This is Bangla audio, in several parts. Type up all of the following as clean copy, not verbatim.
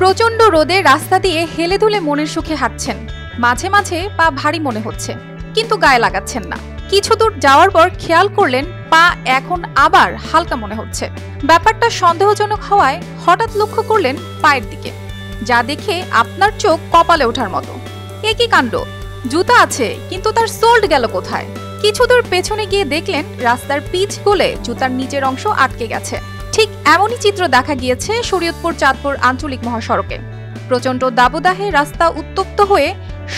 প্রচন্ড রোদে রাস্তা দিয়ে হেলে দুলে মনের সুখে হাঁটছেন, মাঝে মাঝে পা ভারী মনে হচ্ছে, কিন্তু গায়ে লাগাচ্ছেন না। কিছু দূর যাওয়ার পর খেয়াল করলেন পা এখন আবার হালকা মনে হচ্ছে। ব্যাপারটা সন্দেহজনক হওয়ায় হঠাৎ লক্ষ্য করলেন পায়ের দিকে, যা দেখে আপনার চোখ কপালে ওঠার মতো। এ কি কাণ্ড! জুতা আছে, কিন্তু তার সোল্ড গেল কোথায়? কিছু দূর পেছনে গিয়ে দেখলেন রাস্তার পিচ গলে জুতার নিচের অংশ আটকে গেছে। ঠিক এমনই চিত্র দেখা গিয়েছে শরীয়তপুর চাঁদপুর আঞ্চলিক মহাসড়কে। প্রচন্ড দাবদাহে রাস্তা উত্তপ্ত হয়ে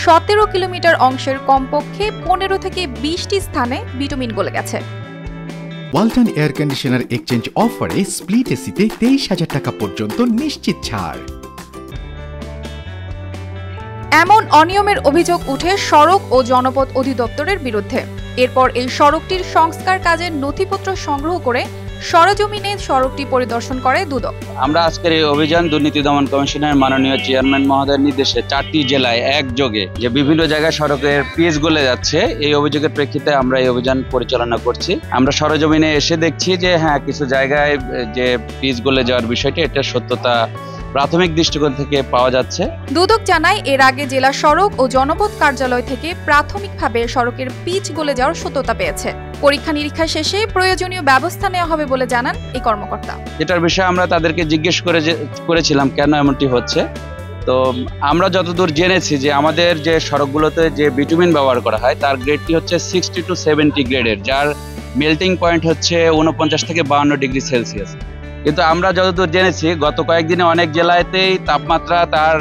17 কিলোমিটার অংশের কমপক্ষে 15 থেকে 20টি স্থানে বিটুমিন গলে গেছে। ওয়ালটন এয়ার কন্ডিশনার এক্সচেঞ্জ অফারে স্প্লিট এসিতে 23,000 টাকা পর্যন্ত নিশ্চিত ছাড়। এমন অনিয়মের অভিযোগ উঠে সড়ক ও জনপথ অধিদপ্তরের বিরুদ্ধে। এরপর এই সড়কটির সংস্কার কাজের নথিপত্র সংগ্রহ করে সরেজমিনে সড়কটি পরিদর্শন করে দুদক। আমরা আজকের এই অভিযান দুর্নীতি দমন কমিশনের মাননীয় চেয়ারম্যান মহোদয়ের নির্দেশে 4টি জেলায় একযোগে যে বিভিন্ন জায়গায় সড়কের পিচ গলে যাচ্ছে, এই অভিযোগের প্রেক্ষিতে আমরা এই অভিযান পরিচালনা করছি। আমরা সরেজমিনে এসে দেখছি যে হ্যাঁ, কিছু জায়গায় যে পিচ গলে যাওয়ার বিষয়টি, এটা সত্যতা প্রাথমিক দৃষ্টিকোণ থেকে পাওয়া যাচ্ছে। দুদক জানায় এর আগে জেলা সড়ক ও জনপথ কার্যালয় থেকে প্রাথমিকভাবে সড়কের পিচ গলে যাওয়ার সত্যতা পেয়েছে। পরীক্ষা নিরীক্ষা শেষে প্রয়োজনীয় ব্যবস্থা নেওয়া হবে বলে জানান এই কর্মকর্তা। এটার বিষয়ে আমরা তাদেরকে জিজ্ঞেস করেছিলাম কেন এমনটি হচ্ছে। তো আমরা যতদূর জেনেছি যে আমাদের যে সড়কগুলোতে যে বিটুমিন ব্যবহার করা হয় তার গ্রেডটি হচ্ছে 60 to 70 গ্রেডের, যার মেল্টিং পয়েন্ট হচ্ছে 49 থেকে 52 ডিগ্রি সেলসিয়াস। কিন্তু আমরা যতদূর জেনেছি গত কয়েকদিনে অনেক জেলাতেই তাপমাত্রা তার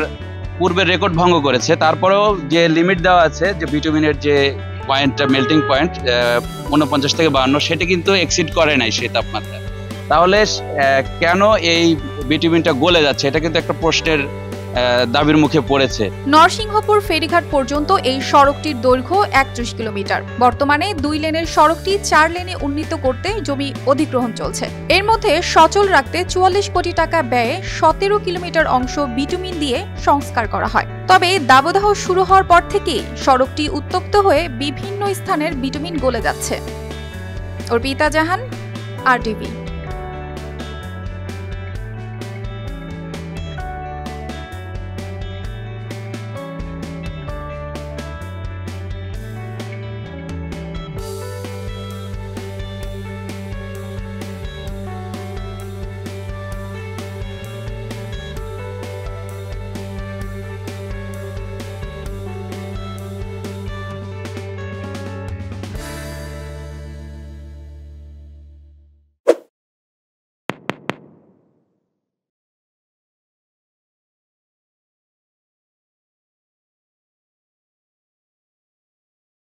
পূর্বের রেকর্ড ভঙ্গ করেছে। তারপরেও যে লিমিট দেওয়া আছে যে বিটুমিনের যে পয়েন্টটা, মেল্টিং পয়েন্ট 49 থেকে 52, সেটা কিন্তু এক্সিড করে নাই সেই তাপমাত্রা। তাহলে কেন এই বিটুমিনটা গলে যাচ্ছে, এটা কিন্তু একটা প্রশ্নের দাবির মুখে পড়েছে। নরসিংহপুর ফেরিঘাট পর্যন্ত এই সড়কটির দৈর্ঘ্য 31 কিলোমিটার। বর্তমানে 2 লেনের সড়কটি 4 লেনে উন্নীত করতে জমি অধিগ্রহণ চলছে। এর মধ্যে সচল রাখতে 44 কোটি টাকা ব্যয়ে 17 কিলোমিটার অংশ বিটুমিন দিয়ে সংস্কার করা হয়। তবে দাবদাহ শুরু হওয়ার পর থেকেই সড়কটি উত্তপ্ত হয়ে বিভিন্ন স্থানের বিটুমিন গলে যাচ্ছে। অর্পিতা জাহান, RTV।